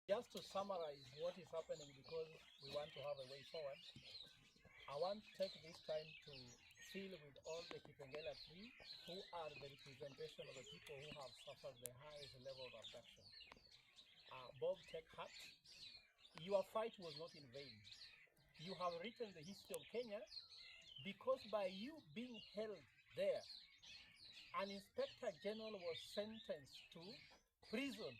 Just to summarize what is happening, because we want to have a way forward, I want to take this time to deal with all the Kitengela 3 who are the representation of the people who have suffered the highest level of abduction. Bob, take heart. Your fight was not in vain. You have written the history of Kenya, because by you being held there, an inspector general was sentenced to prison.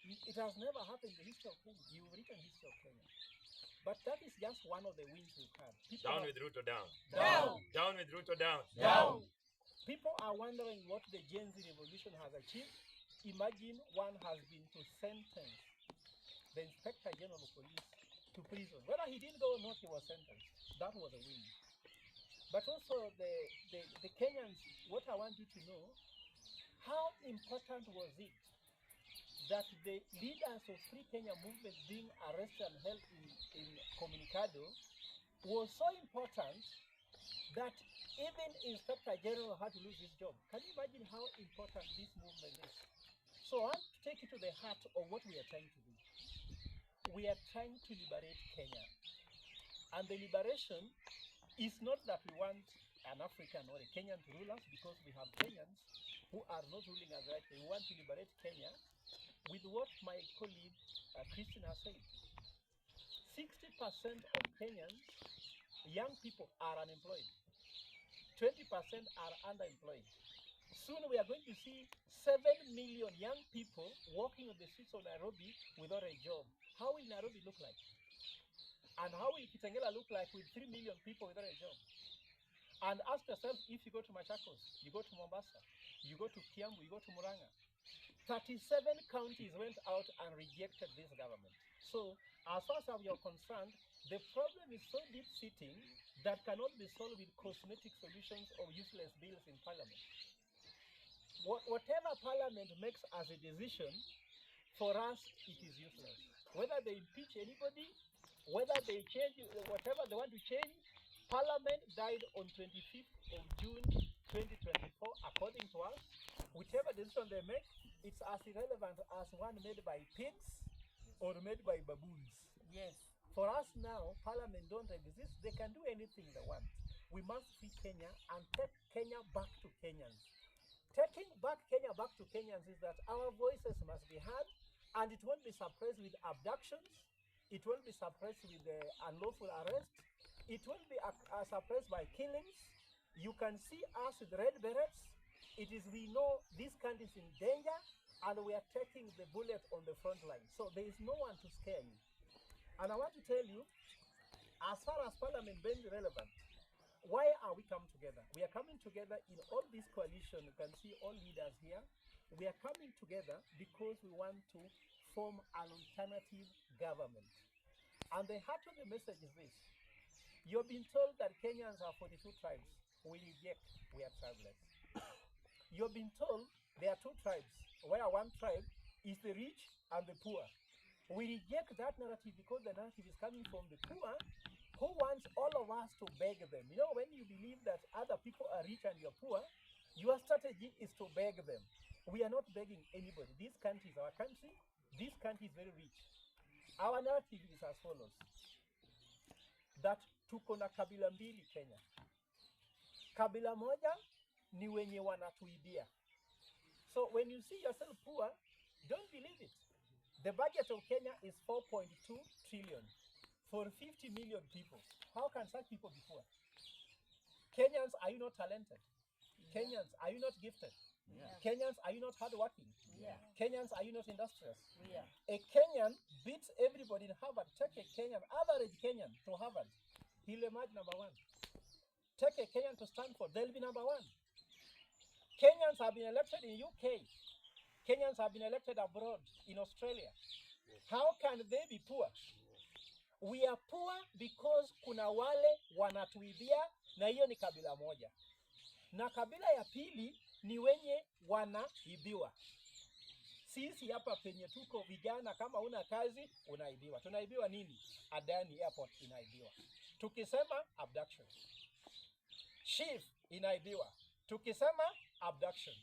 It has never happened in the history of Kenya. You've written history of Kenya. But that is just one of the wins we've had. Down with Ruto, down. Down. Down with Ruto, down. Down. People are wondering what the Gen Z revolution has achieved. Imagine one has been to sentence the Inspector General of Police to prison. Whether he didn't go or not, he was sentenced. That was a win. But also the Kenyans, what I want you to know, how important was it that the leaders of Free Kenya movement being arrested and held in Communicado was so important that even Inspector General had to lose his job. Can you imagine how important this movement is? So I want to take you to the heart of what we are trying to do. We are trying to liberate Kenya. And the liberation is not that we want an African or a Kenyan to rule us, because we have Kenyans who are not ruling us right. We want to liberate Kenya with what my colleague Christine has said. 60% of Kenyans, young people, are unemployed. 20% are underemployed. Soon we are going to see 7 million young people walking on the streets of Nairobi without a job. How will Nairobi look like? And how will Kitengela look like with 3 million people without a job? And ask yourself, if you go to Machakos, you go to Mombasa, you go to Kiambu, you go to Murang'a, 37 counties went out and rejected this government. So, as far as we are concerned, the problem is so deep-seating that cannot be solved with cosmetic solutions or useless bills in parliament. Whatever parliament makes as a decision, for us, it is useless. Whether they impeach anybody, whether they change, whatever they want to change, parliament died on 25th of June 2024, according to us. Whichever decision they make, it's as irrelevant as one made by pigs or made by baboons. Yes. For us now, parliament don't exist. They can do anything they want. We must free Kenya and take Kenya back to Kenyans. Taking back Kenya back to Kenyans is that our voices must be heard, and it won't be suppressed with abductions. It won't be suppressed with unlawful arrest. It won't be suppressed by killings. You can see us with red berets. It is, we know this country is in danger, and we are taking the bullet on the front line. So there is no one to scare you. And I want to tell you, as far as parliament being relevant, why are we coming together? We are coming together in all this coalition. You can see all leaders here. We are coming together because we want to form an alternative government. And the heart of the message is this. You've been told that Kenyans are 42 tribes. We reject, we are tribeless. You've been told there are 2 tribes, where one tribe is the rich and the poor. We reject that narrative because the narrative is coming from the poor, who wants all of us to beg them. You know, when you believe that other people are rich and you're poor, your strategy is to beg them. We are not begging anybody. This country is our country. This country is very rich. Our narrative is as follows. That tuko na kabila mbili Kenya. Kabila moja ni wenye wanatuibia. So when you see yourself poor, don't believe it. The budget of Kenya is 4.2 trillion for 50 million people. How can such people be poor? Kenyans, are you not talented? Yeah. Kenyans, are you not gifted? Yeah. Kenyans, are you not hardworking? Yeah. Kenyans, are you not industrious? Yeah. A Kenyan beats everybody in Harvard. Take a Kenyan, average Kenyan to Harvard, he'll emerge number 1. Take a Kenyan to Stanford, they'll be number 1. Kenyans have been elected in UK. Kenyans have been elected abroad in Australia. How can they be poor? We are poor because kuna wale wanatuibia, na hiyo ni kabila moja. Na kabila ya pili ni wenye wanaibiwa. Sisi hapa penye tuko vijana, kama una kazi unaibiwa. Tunaibiwa nini? Adani Airport inaibiwa. Tukisema abduction. Chief inaibiwa. Tukisema abduction.